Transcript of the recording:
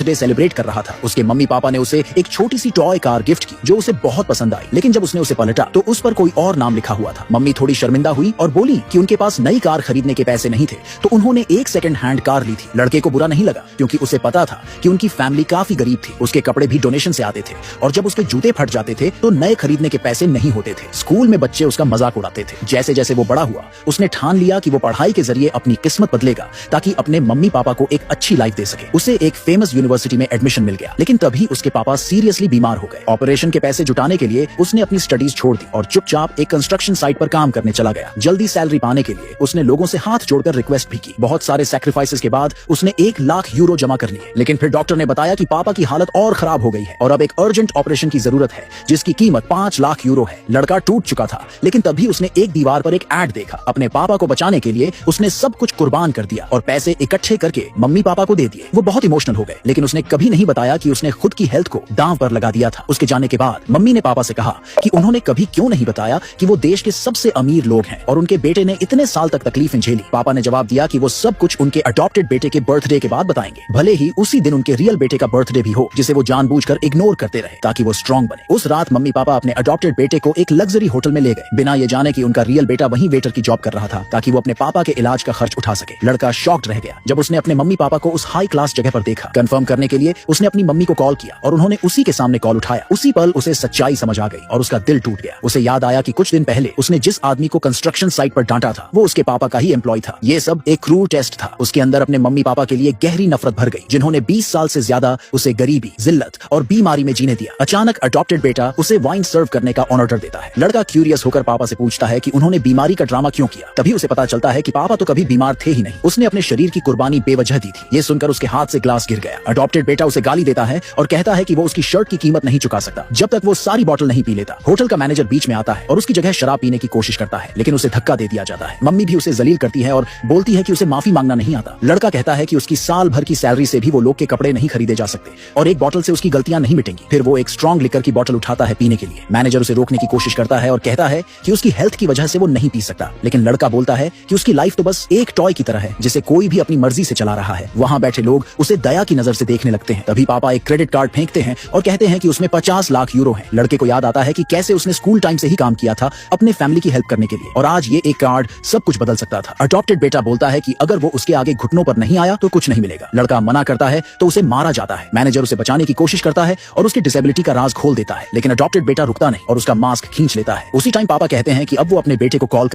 Birthday celebrate कर रहा था। उसके मम्मी पापा ने उसे एक छोटी सी टॉय कार गिफ्ट की जो उसे बहुत पसंद आई, लेकिन जब उसने उसे पलटा तो उस पर कोई और नाम लिखा हुआ था। मम्मी थोड़ी शर्मिंदा हुई और बोली कि उनके पास नई कार खरीदने के पैसे नहीं थे, तो उन्होंने एक सेकंड हैंड कार ली थी। लड़के को बुरा नहीं लगा क्योंकि उसे पता था कि उनकी फैमिली काफी गरीब थी। उसके कपड़े भी डोनेशन से आते थे और जब उसके जूते फट जाते थे तो नए खरीदने के पैसे नहीं होते थे। स्कूल में बच्चे उसका मजाक उड़ाते थे। जैसे जैसे वो बड़ा हुआ उसने ठान लिया कि वो पढ़ाई के जरिए अपनी किस्मत बदलेगा ताकि अपने मम्मी पापा को एक अच्छी लाइफ दे सके। उसे एक फेमस यूनिवर्सिटी में एडमिशन मिल गया, लेकिन तभी उसके पापा सीरियसली बीमार हो गए। ऑपरेशन के पैसे जुटाने के लिए उसने अपनी स्टडीज छोड़ दी और चुपचाप एक कंस्ट्रक्शन साइट पर काम करने चला गया। जल्दी सैलरी पाने के लिए उसने लोगों से हाथ जोड़कर रिक्वेस्ट भी की। बहुत सारे सैक्रिफाइसेस के बाद उसने 1 लाख यूरो जमा कर लिए, लेकिन फिर डॉक्टर ने बताया कि पापा की हालत और खराब हो गई है और अब एक अर्जेंट ऑपरेशन की जरूरत है जिसकी कीमत 5 लाख यूरो है। लड़का टूट चुका था, लेकिन तभी उसने एक दीवार पर एक एड देखा। अपने पापा को बचाने के लिए उसने सब कुछ कुर्बान कर दिया और पैसे इकट्ठे करके मम्मी पापा को दे दिए। वो बहुत इमोशनल हो गए, लेकिन उसने कभी नहीं बताया कि उसने खुद की हेल्थ को दांव पर लगा दिया था। उसके जाने के बाद मम्मी ने पापा से कहा कि उन्होंने कभी क्यों नहीं बताया कि वो देश के सबसे अमीर लोग हैं और उनके बेटे ने इतने साल तक तकलीफें झेली। पापा ने जवाब दिया कि वो सब कुछ उनके अडॉप्टेड बेटे के बर्थडे के बाद बताएंगे, भले ही उसी दिन उनके रियल बेटे का बर्थडे भी हो, जिसे वो जानबूझकर इग्नोर करते रहे ताकि वो स्ट्रांग बने। उस रात मम्मी पापा अपने अडॉप्टेड बेटे को एक लग्जरी होटल में ले गए, बिना ये जाने कि उनका रियल बेटा वहीं वेटर की जॉब कर रहा था ताकि वो अपने पापा के इलाज का खर्च उठा सके। लड़का शॉक्ड रह गया जब उसने अपने मम्मी पापा को उस हाई क्लास जगह पर देखा। कंफर्म करने के लिए उसने अपनी मम्मी को कॉल किया और उन्होंने उसी के सामने कॉल उठाया। उसी पल उसे सच्चाई समझ आ गई और उसका दिल टूट गया। उसे याद आया कि कुछ दिन पहले उसने जिस आदमी को कंस्ट्रक्शन साइट पर डांटा था वो उसके पापा का ही एम्प्लॉय था। ये सब एक क्रूर टेस्ट था। उसके अंदर अपने मम्मी पापा के लिए गहरी नफरत भर गई, जिन्होंने 20 साल से ज्यादा उसे गरीबी, जिल्लत और बीमारी में जीने दिया। अचानक अडॉप्टेड बेटा उसे वाइन सर्व करने का ऑर्डर देता है। लड़का क्यूरियस होकर पापा से पूछता है कि उन्होंने बीमारी का ड्रामा क्यों किया। तभी उसे पता चलता है कि पापा तो कभी बीमार थे ही नहीं, उसने अपने शरीर की कुर्बानी बेवजह दी थी। ये सुनकर उसके हाथ से ग्लास गिर गया। अडॉप्टेड बेटा उसे गाली देता है और कहता है कि वो उसकी शर्ट की कीमत नहीं चुका सकता जब तक वो सारी बोतल नहीं पी लेता। होटल का मैनेजर बीच में आता है और उसकी जगह शराब पीने की कोशिश करता है, लेकिन उसे धक्का दे दिया जाता है। मम्मी भी उसे जलील करती है और बोलती है कि उसे माफी मांगना नहीं आता। लड़का कहता है कि उसकी साल भर की सैलरी से भी वो लोग के कपड़े नहीं खरीदे जा सकते और एक बोतल से उसकी गलतियां नहीं मिटेंगी। फिर वो एक स्ट्रॉन्ग लिकर की बोतल उठाता है पीने के लिए। मैनेजर उसे रोकने की कोशिश करता है और कहता है कि उसकी हेल्थ की वजह से वो नहीं पी सकता, लेकिन लड़का बोलता है कि उसकी लाइफ तो बस एक टॉय की तरह है जिसे कोई भी अपनी मर्जी से चला रहा है। वहां बैठे लोग उसे दया की नजर से देखने लगते हैं। तभी पापा एक क्रेडिट कार्ड फेंकते हैं और कहते हैं कि उसमें 50 लाख यूरो है। लड़के को याद आता है कि कैसे उसने स्कूल टाइम से ही काम किया था अपने फैमिली की हेल्प करने के लिए और आज ये एक कार्ड सब कुछ बदल सकता था। अडॉप्टेड बेटा बोलता है कि अगर वो उसके आगे घुटनों पर नहीं आया तो कुछ नहीं मिलेगा। लड़का मना करता है तो उसे मारा जाता है। मैनेजर उसे बचाने की कोशिश करता है और उसकी डिसेबिलिटी का राज खोल देता है, लेकिन अडॉप्टेड बेटा रुकता नहीं और उसका मास्क खींच लेता है। उसी टाइम पापा कहते हैं कि अब वो अपने बेटे को कॉल